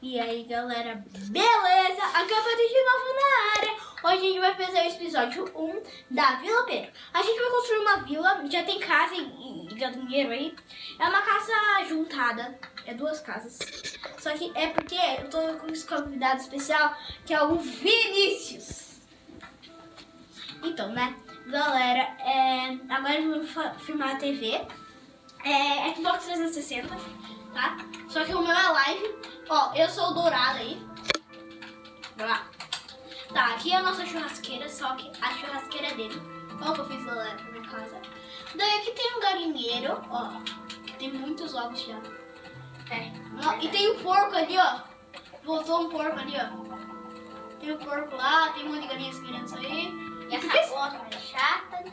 E aí, galera, beleza? Aqui é o Pedro de novo na área. Hoje a gente vai fazer o episódio 1 da Vila Pedro. A gente vai construir uma vila, já tem casa e já tem dinheiro aí. É uma casa juntada, é duas casas. Só que é porque eu tô com esse convidado especial, que é o Vinícius. Então, né, galera, agora eu vou filmar a TV. Xbox 360, tá? Só que o meu é live. Ó, eu sou o dourado aí. Vai lá. Tá, aqui é a nossa churrasqueira, só que a churrasqueira é dele. Olha o que eu fiz, galera, pra minha casa. Daí aqui tem um galinheiro, ó. Tem muitos ovos já. E tem um porco ali, ó. Voltou um porco ali, ó. Tem um porco lá, tem um monte de galinhas querendo sair. E essa gosma é chata.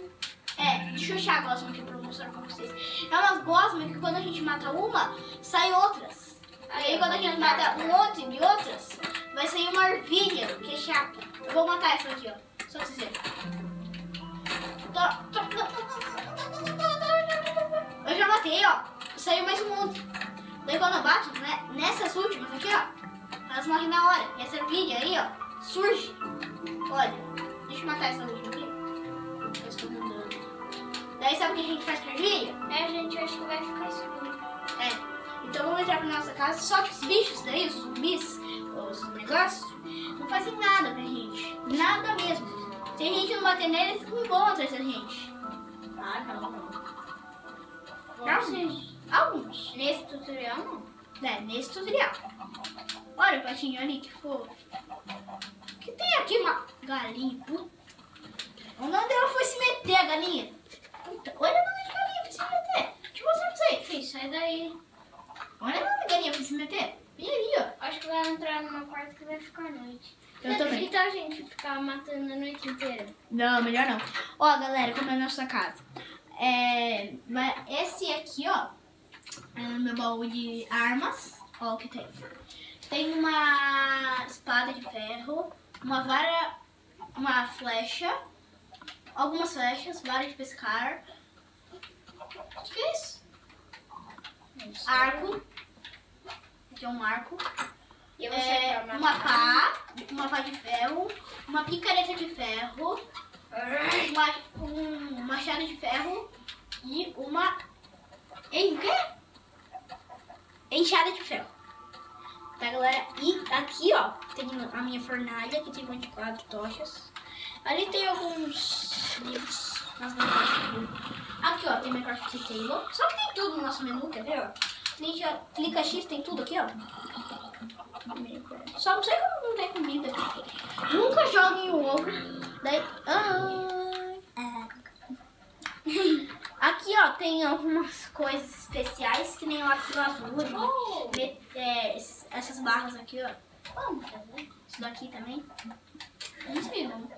Deixa eu achar a gosma aqui pra mostrar pra vocês. É umas gosmas que quando a gente mata uma, sai outras. Aí quando a gente mata um monte de outras, vai sair uma ervilha, que é chata. Eu vou matar essa aqui, ó. Só pra vocês verem. Eu já matei, ó. Saiu mais um monte. Daí quando eu bato, né, nessas últimas aqui, ó, elas morrem na hora. E essa ervilha aí, ó, surge. Olha, deixa eu matar essa última aqui. Eu estou mandando. Daí sabe o que a gente faz com a ervilha? Gente, eu acho que vai ficar escuro. Então vamos entrar pra nossa casa. Só que os bichos daí, os zumbis, os negócios, não fazem nada pra gente. Nada mesmo. Se a gente não bater neles, eles não vão atrás da gente. Alguns. Nesse tutorial, não. Nesse tutorial. Olha o patinho ali, que fofo. Que tem aqui uma galinha, puta. Onde ela foi se meter, a galinha? Puta, olha onde a galinha foi se meter. Deixa eu mostrar pra vocês. Filho, sai daí. Olha onde a galinha foi se meter. E aí, ó. Acho que vai entrar numa quarto que vai ficar à noite. Eu também. Que tal a gente ficar matando a noite inteira? Não, melhor não. Ó, galera, como é a nossa casa. Esse aqui, ó, é o meu baú de armas. Ó o que tem. Tem uma espada de ferro, uma vara, uma flecha, algumas flechas, vara de pescar. O que é isso? Arco. Aqui é um arco. E você uma pá de ferro, uma picareta de ferro, um machado de ferro e uma enxada de ferro. Tá, galera? E aqui, ó, tem a minha fornalha, que tem 24 tochas. Ali tem alguns livros. Aqui, ó, tem minha craft table. Só que tem tudo no nosso menu, quer ver, ó? Clica X, tem tudo aqui, ó. Só não sei como não tem comida aqui. Nunca joguem o ovo. Daí... Aqui, ó, tem algumas coisas especiais, que nem o lápis azul. Essas barras aqui, ó. Isso daqui também. Não sei, não.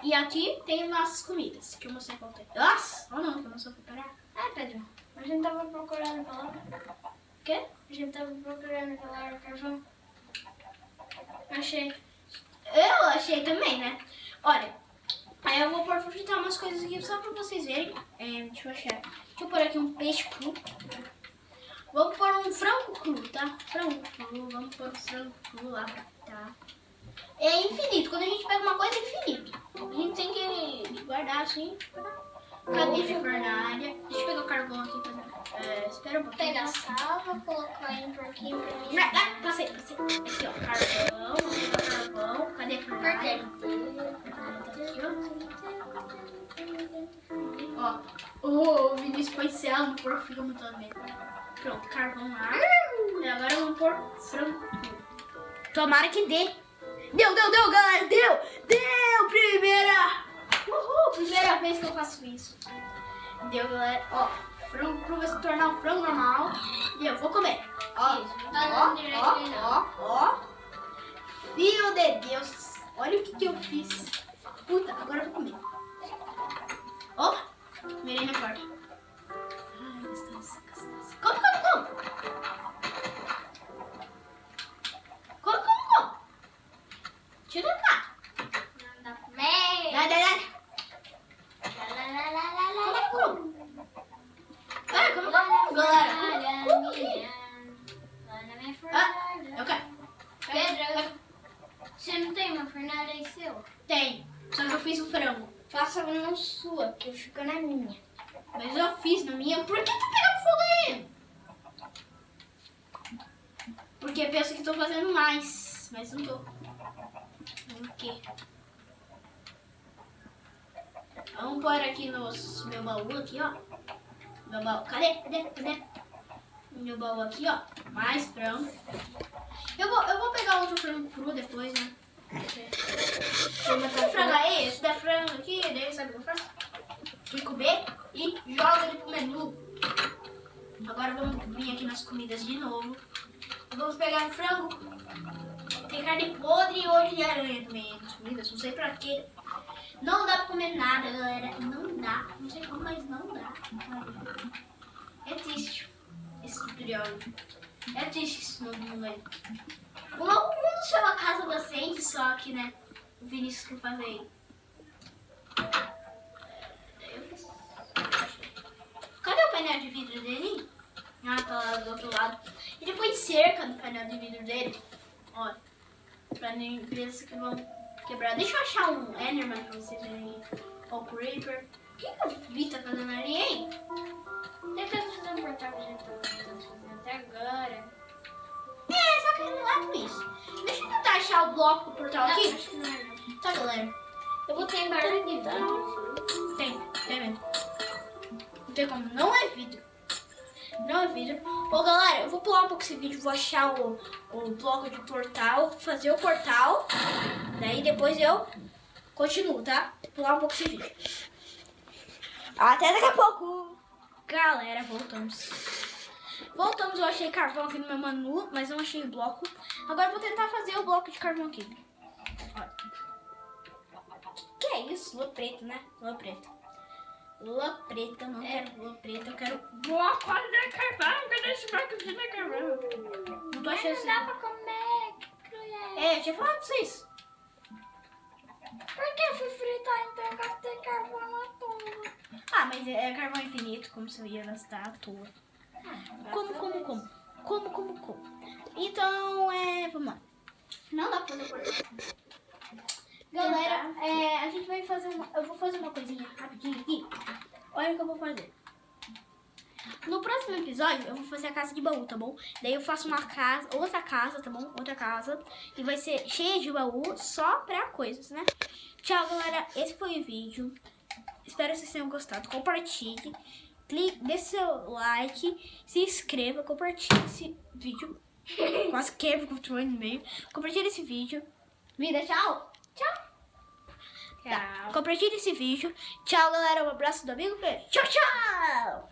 E aqui tem nossas comidas, que eu mostrei pra você. Nossa! Ou não, que eu não sou preparar. Pedro, a gente tava procurando aquela hora. O quê? A gente tava procurando aquela hora carvão. Achei. Eu achei também, né? Olha, aí eu vou fritar umas coisas aqui só pra vocês verem. Deixa eu achar. Deixa eu pôr aqui um peixe cru. Vamos pôr um frango cru, tá? Frango cru, vamos pôr um frango cru lá, tá? É infinito, quando a gente pega uma coisa é infinito. A gente tem que guardar assim. Cadê minha fornalha? Deixa eu pegar o carvão aqui também. Espera um pouquinho. Pega a sal, vou colocar em um pouquinho pra mim. Passei. Aqui, ó, carvão. Vou pegar carvão. Cadê a fornalha? Ó, o Vinícius põe céu no porco, fica muito medo. Pronto, carvão lá. E agora vamos pôr frango. Tomara que dê. Deu, galera, deu, primeira vez que eu faço isso. Deu, galera, ó, frango cru vai se tornar um frango normal. E eu vou comer. Ó. Filho de Deus, olha o que eu fiz. Puta, agora eu vou comer. Ó, mirei na porta. Ai, gostoso. Come. Deixa eu tentar. Não dá pra comer. Dá. Como, galera? Eu quero. seu? Tem. Só que eu fiz o frango. Faça na sua, que fica na minha. Mas eu fiz na minha. Por que tá pegando fogo aí? Porque eu penso que tô fazendo mais. Mas não tô. Por quê? Vamos pôr aqui no meu baú aqui, ó. Meu baú. Cadê? Meu baú aqui, ó. Mais frango. Eu vou pegar outro frango cru depois, né? Que frango é esse? Da frango aqui, daí sabe o que eu faço? Pico B e joga ele pro menu. Agora vamos vir aqui nas comidas de novo. Vamos pegar o frango. Tem carne podre e olho de aranha também nas comidas, não sei pra quê. Não dá pra comer nada, galera. Não dá. Não sei como, mas não dá. É triste esse tutorial. É triste esse novo mundo aí. O novo mundo chama Casa Docente, só que, né? O Vinícius quer fazer aí. Cadê o painel de vidro dele? Ah, tá lá do outro lado. Ele põe cerca no painel de vidro dele. Ó. Pra empresas que vão quebrar. Deixa eu achar um Enderman pra vocês verem. Ó, o Creeper. O que o Vi tá fazendo ali, hein? Tentando fazer um portal que a gente tá fazendo até agora. É, só que não é por isso. Deixa eu tentar achar o bloco do portal Não, aqui. acho que não é, não. Tá, galera? Eu vou ter embargo aqui, tá? Tem mesmo. Não tem como. Não é vidro. Não é vidro. Ô, galera, eu vou pular um pouco esse vídeo. Vou achar o bloco de portal. Fazer o portal. Daí depois eu continuo, tá? Vou pular um pouco esse vídeo. Até daqui a pouco. Galera, voltamos. Eu achei carvão aqui no meu menu, mas não achei o bloco. Agora eu vou tentar fazer o bloco de carvão aqui. Olha. Que é isso? Lua preta, né? Lua preta. Lua preta, não quero lua preta, eu quero bloco de carvão. Cadê esse bloco de carvão? Não tô achando Não dá pra comer, que cruel. É, eu tinha falado pra vocês. Por que eu fui fritar então? Eu gastei carvão à toa. Ah, mas é carvão infinito, como se eu ia gastar à toa. Como? Então, vamos lá. Não dá pra fazer portal. Galera, a gente vai fazer eu vou fazer uma coisinha rapidinho aqui. Olha o que eu vou fazer. No próximo episódio, eu vou fazer a casa de baú, tá bom? Daí eu faço uma casa, outra casa, tá bom? Outra casa. E vai ser cheia de baú só pra coisas, né? Tchau, galera. Esse foi o vídeo. Espero que vocês tenham gostado. Compartilhe. Dê seu like. Se inscreva. Compartilhe esse vídeo. Quase quebra o controle no meio. Compartilhe esse vídeo. Vida, tchau. Tchau. Tá. Compartilhe esse vídeo. Tchau, galera. Um abraço do amigo. Beijo. Tchau, tchau.